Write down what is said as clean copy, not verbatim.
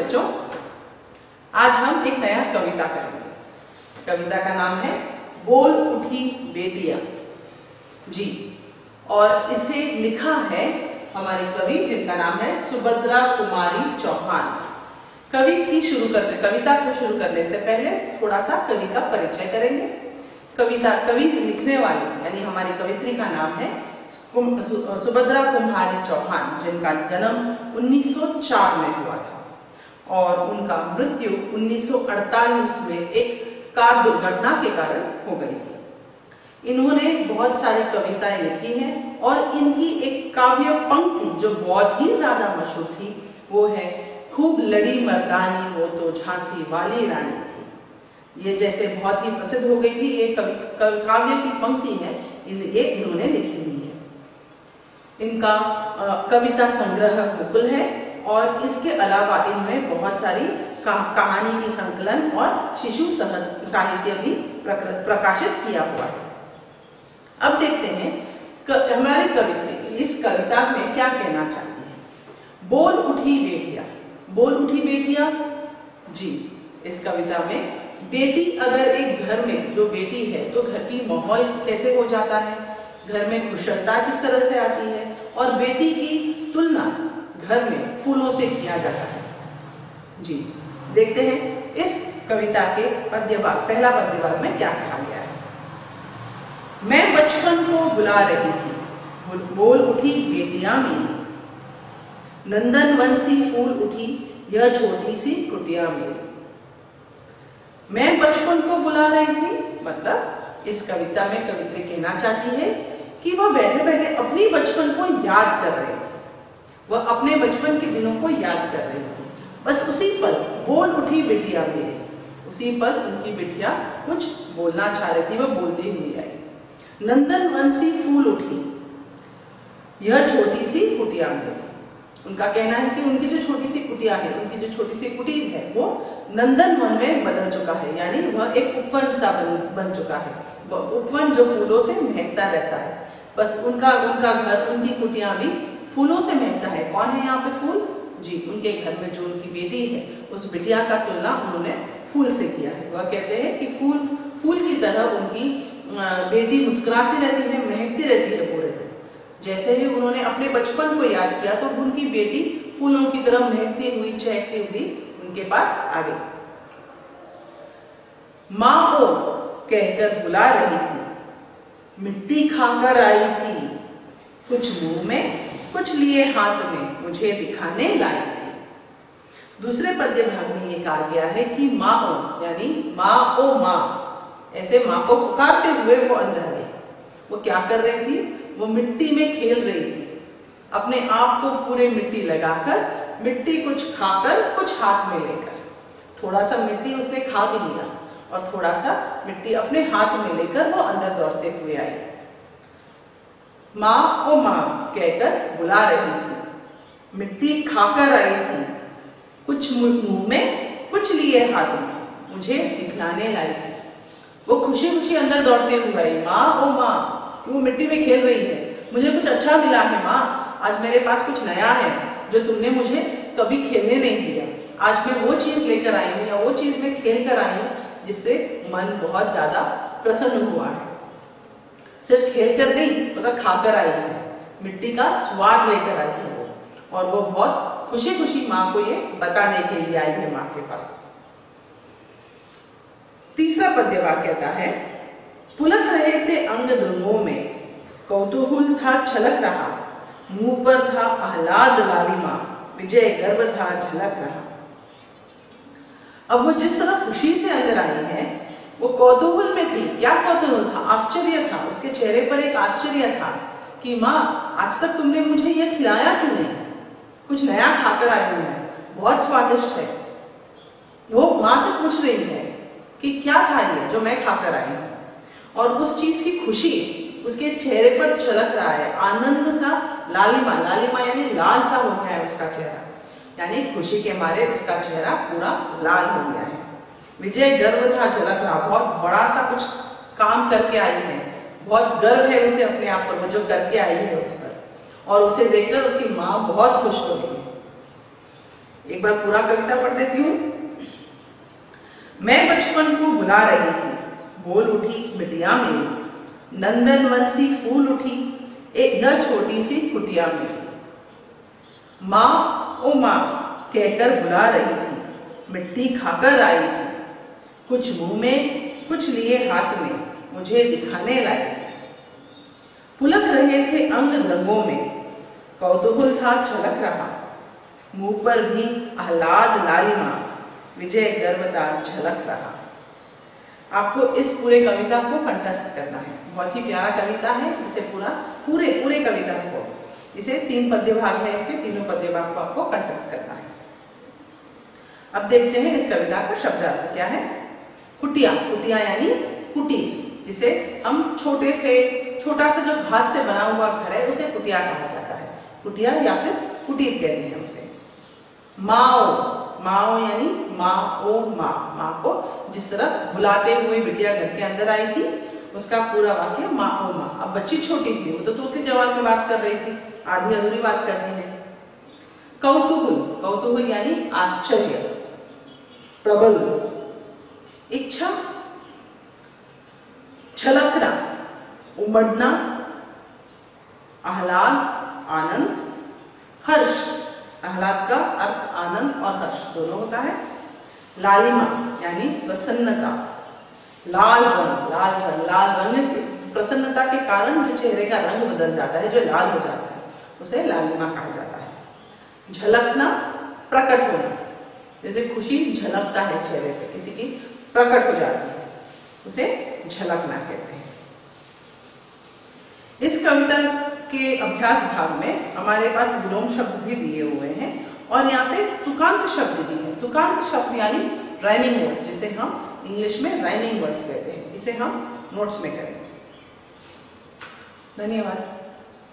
बच्चों, आज हम एक नया कविता करेंगे। कविता का नाम है बोल उठी बेटियां जी, और इसे लिखा है हमारे कवि जिनका नाम है सुभद्रा कुमारी चौहान। कविता को शुरू करने से पहले थोड़ा सा कवि का परिचय करेंगे। कवि लिखने वाली यानी हमारी कवित्री का नाम है सुभद्रा कुमारी चौहान, जिनका जन्म 1904 में हुआ था और उनका मृत्यु 1948 में एक कार दुर्घटना के कारण हो गई थी। इन्होंने बहुत सारी कविताएं लिखी हैं और इनकी एक काव्य पंक्ति जो बहुत ही ज्यादा मशहूर थी वो है खूब लड़ी मर्दानी वो तो झांसी वाली रानी थी। ये जैसे बहुत ही प्रसिद्ध हो गई थी, ये काव्य की पंक्ति है, ये इन्होंने लिखी हुई है। इनका कविता संग्रह मुकुल है और इसके अलावा इनमें बहुत सारी कहानी की संकलन और शिशु साहित्य भी प्रकाशित किया हुआ है। अब देखते हैं हमारी कवित्री इस कविता में क्या कहना चाहती है। बोल उठी बेटियां, बोल उठी बेटियां जी। इस कविता में बेटी अगर एक घर में जो बेटी है तो घर की माहौल कैसे हो जाता है, घर में कुशलता किस तरह से आती है, और बेटी की तुलना घर में फूलों से किया जाता है जी। देखते हैं इस कविता के पहला पद्य भाग में क्या कहा गया है। मैं बचपन को बुला रही थी, बोल उठी बेटियां मेरी, नंदन वन सी फूल उठी यह छोटी सी कुटिया मेरी। मैं बचपन को बुला रही थी, मतलब इस कविता में कवित्री कहना चाहती है कि वह बैठे बैठे अपनी बचपन को याद कर रही थी, वह अपने बचपन के दिनों को याद कर रही थी। बस उसी पल बोल उठी बिटिया मेरे, उसी पल उनकी बिटिया कुछ बोलना चाह रही थी, वह बोलती हुई आई। नंदन वन सी फूल उठी यह छोटी सी कुटिया मेरी। उनका कहना है कि उनकी जो छोटी सी कुटिया है, उनकी जो छोटी सी कुटीर है वो नंदन वन में बदल चुका है, यानी वह एक उपवन सा बन चुका है। वह उपवन जो फूलों से महकता रहता है, बस उनका घर, उनकी कुटिया भी फूलों से महकता है। कौन है यहाँ पे फूल जी? उनके घर में जो उनकी बेटी है उस बिटिया का तुलना उन्होंने फूल से किया है। वह कहते हैं कि फूल की तरह उनकी बेटी मुस्कुराती रहती है, महकती रहती है पूरे दिन। जैसे ही उन्होंने अपने बचपन को याद किया तो उनकी बेटी फूलों की तरह महकती हुई, चहकती हुई उनके पास आ गई। माँ ओ कहकर बुला रही थी, मिट्टी खाकर आई थी, कुछ मुंह में कुछ लिए हाथ में मुझे दिखाने लाई थी। दूसरे पद्य भाग में ये कहा गया है कि माँ ओ यानी माँ ओ माँ, ऐसे माँ को पुकारते हुए वो अंदर आई। वो क्या कर रही थी? वो मिट्टी में खेल रही थी, अपने आप को पूरे मिट्टी लगाकर, मिट्टी कुछ खाकर कुछ हाथ में लेकर। थोड़ा सा मिट्टी उसने खा भी लिया और थोड़ा सा मिट्टी अपने हाथ में लेकर वो अंदर दौड़ते हुए आई। माँ ओ माँ कहकर बुला रही थी, मिट्टी खाकर आई थी, कुछ मुंह में कुछ लिए हाथ में मुझे दिखलाने लाई थी। वो खुशी खुशी अंदर दौड़ते हुए आई। माँ ओ माँ, वो मिट्टी में खेल रही है, मुझे कुछ अच्छा मिला है माँ, आज मेरे पास कुछ नया है जो तुमने मुझे कभी खेलने नहीं दिया। आज मैं वो चीज लेकर आई हूँ या वो चीज मैं खेल कर आई हूँ जिससे मन बहुत ज्यादा प्रसन्न हुआ है। सिर्फ खेल कर नहीं, मतलब खाकर आई है, मिट्टी का स्वाद लेकर आई है वो, और वो बहुत खुशी खुशी माँ को ये बताने के लिए आई है माँ के पास। तीसरा पद्य वाक्य कहता है, पुलक रहे थे अंग दुर्गों में, कौतूहल था छलक रहा, मुंह पर था आह्लाद लालिमा, विजय गर्व था झलक रहा। अब वो जिस तरह खुशी से अंदर आई है वो कौतूहल में थी। क्या कौतूहल था? आश्चर्य था, उसके चेहरे पर एक आश्चर्य था कि माँ आज तक तुमने मुझे यह खिलाया क्यों नहीं? कुछ नया खाकर आई हूं मैं, बहुत स्वादिष्ट है। वो माँ से पूछ रही है कि क्या था ये जो मैं खाकर आई हूँ, और उस चीज की खुशी उसके चेहरे पर झलक रहा है, आनंद सा, लालिमा, लालिमा यानी लाल सा हो गया है उसका चेहरा, यानी खुशी के मारे उसका चेहरा पूरा लाल हो गया है। विजय गर्व था झलक रहा, बहुत बड़ा सा कुछ काम करके आई है, बहुत गर्व है उसे अपने आप पर, वो जो करके आई है उस पर, और उसे देखकर उसकी माँ बहुत खुश हो गई। एक बार पूरा कविता पढ़ देती हूँ। मैं बचपन को बुला रही थी, बोल उठी बिटिया मेरी, नंदन वन सी फूल उठी यह छोटी सी कुटिया मेरी। माँ ओ माँ कहकर बुला रही थी, मिट्टी खाकर आई थी, कुछ मुंह में कुछ लिए हाथ में मुझे दिखाने लाई थी। पुलक रहे थे अंग रंगों में, कौतूहल था छलक रहा, मुंह पर भी आह्लाद लालिमा, विजय गर्वदार झलक रहा। आपको इस पूरे कविता को कंठस्थ करना है। बहुत ही प्यारा कविता है। इसे पूरे कविता को, इसे 3 पद्य भाग है, इसके तीनों पद्य भाग को आपको कंठस्थ करना है। अब देखते हैं इस कविता का शब्दार्थ क्या है। कुटिया, कुटिया यानी कुटीर, जिसे हम छोटा सा जो घास से बना हुआ घर है उसे कुटिया कहा जाता है। कुटिया या फिर कुटीर कहते हैं उसे। माओ, माओ यानी माँ ओ माँ, माँ को जिस तरह बुलाते हुए बिटिया घर के अंदर आई थी उसका पूरा वाक्य माँ ओ माँ। अब बच्ची छोटी थी, वो तो तोते जवाब में बात कर रही थी, आधी अधूरी बात करनी है। कौतूहल, कौतूहल यानी आश्चर्य, प्रबल, इच्छा, छलकना, उमड़ना, आह्लाद, आनंद, हर्ष, आह्लाद का अर्थ आनंद और हर्ष दोनों होता है। लालिमा यानी प्रसन्नता, लाल रंग, लाल रंग की प्रसन्नता के कारण जो चेहरे का रंग बदल जाता है, जो लाल हो जाता है, उसे लालिमा कहा जाता है। झलकना, प्रकट होना, जैसे खुशी झलकता है चेहरे पे, किसी की प्रकट हो जाती है, उसे झलकना कहते हैं। इस कविता के अभ्यास भाग में हमारे पास विलोम शब्द भी दिए हुए हैं और यहाँ पे तुकांत शब्द भी है। तुकांत शब्द यानी राइमिंग वर्ड्स, जिसे हम इंग्लिश में राइमिंग वर्ड्स कहते हैं। इसे हम नोट्स में करेंगे। धन्यवाद।